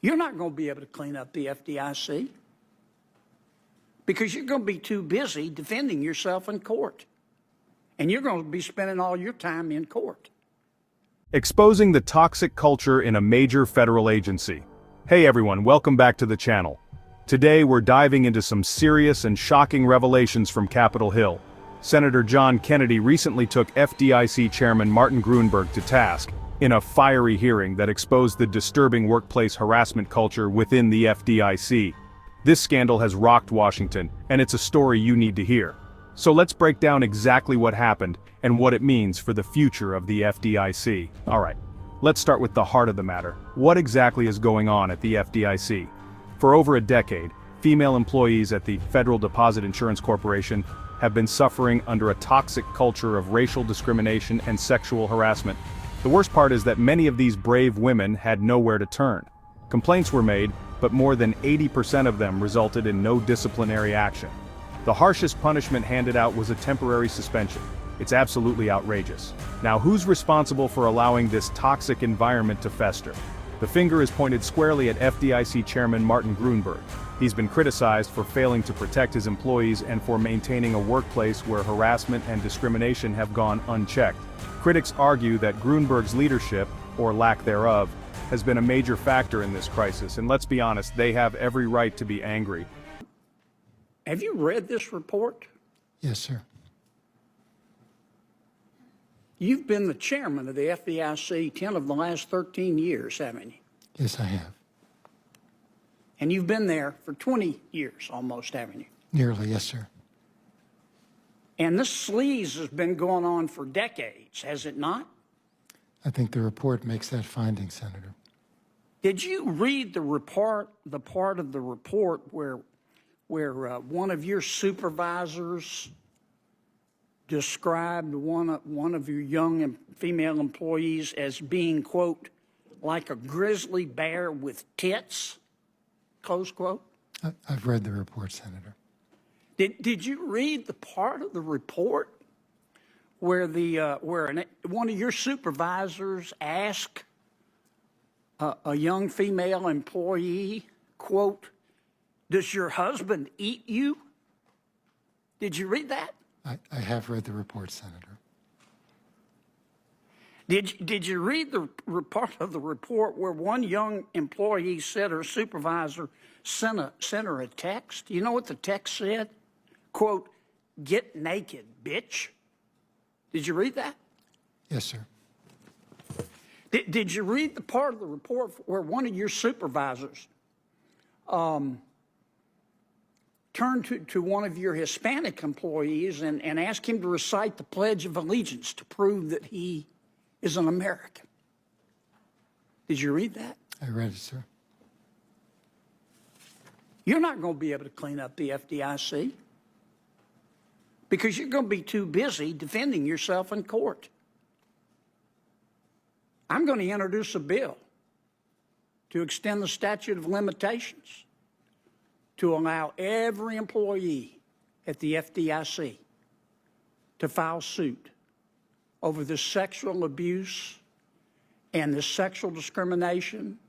You're not going to be able to clean up the FDIC because you're going to be too busy defending yourself in court. And you're going to be spending all your time in court. Exposing the toxic culture in a major federal agency. Hey everyone, welcome back to the channel. Today we're diving into some serious and shocking revelations from Capitol Hill. Senator John Kennedy recently took FDIC Chairman Martin Gruenberg to task in a fiery hearing that exposed the disturbing workplace harassment culture within the FDIC. This scandal has rocked Washington, and it's a story you need to hear. So let's break down exactly what happened and what it means for the future of the FDIC. Alright, let's start with the heart of the matter. What exactly is going on at the FDIC? For over a decade, female employees at the Federal Deposit Insurance Corporation have been suffering under a toxic culture of racial discrimination and sexual harassment. The worst part is that many of these brave women had nowhere to turn. Complaints were made, but more than 80% of them resulted in no disciplinary action. The harshest punishment handed out was a temporary suspension. It's absolutely outrageous. Now, who's responsible for allowing this toxic environment to fester? The finger is pointed squarely at FDIC Chairman Martin Gruenberg. He's been criticized for failing to protect his employees and for maintaining a workplace where harassment and discrimination have gone unchecked. Critics argue that Gruenberg's leadership, or lack thereof, has been a major factor in this crisis, and let's be honest, they have every right to be angry. Have you read this report? Yes, sir. You've been the chairman of the FDIC 10 of the last 13 years, haven't you? Yes, I have. And you've been there for 20 years almost, haven't you? Nearly, yes, sir. And this sleaze has been going on for decades, has it not? I think the report makes that finding, Senator. Did you read the report, the part of the report where one of your supervisors described one of your young female employees as being, quote, like a grizzly bear with tits, close quote? I've read the report, Senator. Did you read the part of the report where one of your supervisors asked a young female employee, quote, does your husband eat you? Did you read that? I have read the report, Senator. Did you read the part of the report where one young employee said her supervisor sent her a text? You know what the text said? Quote, get naked, bitch. Did you read that? Yes, sir. Did you read the part of the report where one of your supervisors turned to one of your Hispanic employees and asked him to recite the Pledge of Allegiance to prove that he is an American? Did you read that? I read it, sir. You're not going to be able to clean up the FDIC because you're going to be too busy defending yourself in court. I'm going to introduce a bill to extend the statute of limitations to allow every employee at the FDIC to file suit over this sexual abuse and this sexual discrimination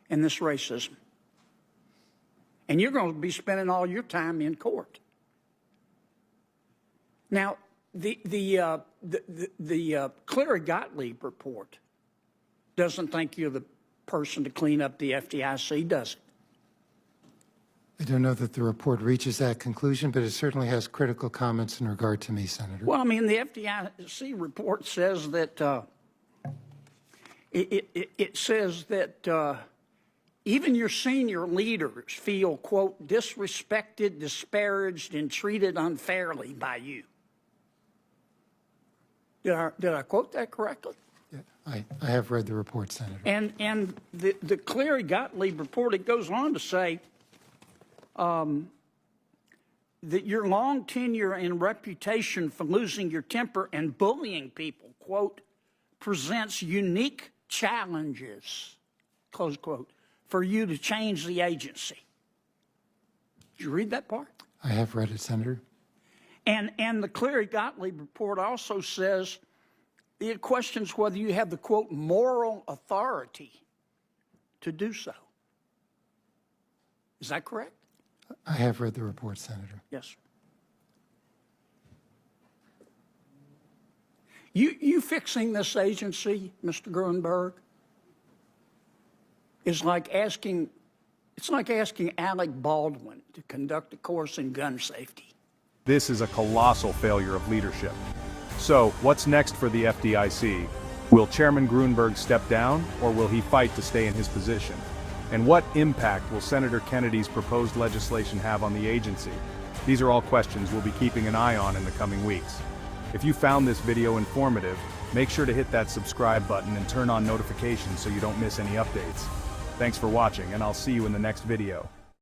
and this racism. And you're going to be spending all your time in court. Now, the Cleary Gottlieb report doesn't think you're the person to clean up the FDIC, does it? I don't know that the report reaches that conclusion, but it certainly has critical comments in regard to me, Senator. Well, I mean, the FDIC report says that it says that even your senior leaders feel, quote, disrespected, disparaged, and treated unfairly by you. Did I quote that correctly? Yeah, I have read the report, Senator. And the Cleary Gottlieb report, it goes on to say that your long tenure and reputation for losing your temper and bullying people, quote, presents unique challenges, close quote, for you to change the agency. Did you read that part? I have read it, Senator. And the Cleary Gottlieb report also says it questions whether you have the, quote, moral authority to do so. Is that correct? I have read the report, Senator. Yes, sir. You fixing this agency, Mr. Gruenberg, is like asking, it's like asking Alec Baldwin to conduct a course in gun safety. This is a colossal failure of leadership. So, what's next for the FDIC? Will Chairman Gruenberg step down, or will he fight to stay in his position? And what impact will Senator Kennedy's proposed legislation have on the agency? These are all questions we'll be keeping an eye on in the coming weeks. If you found this video informative, make sure to hit that subscribe button and turn on notifications so you don't miss any updates. Thanks for watching, and I'll see you in the next video.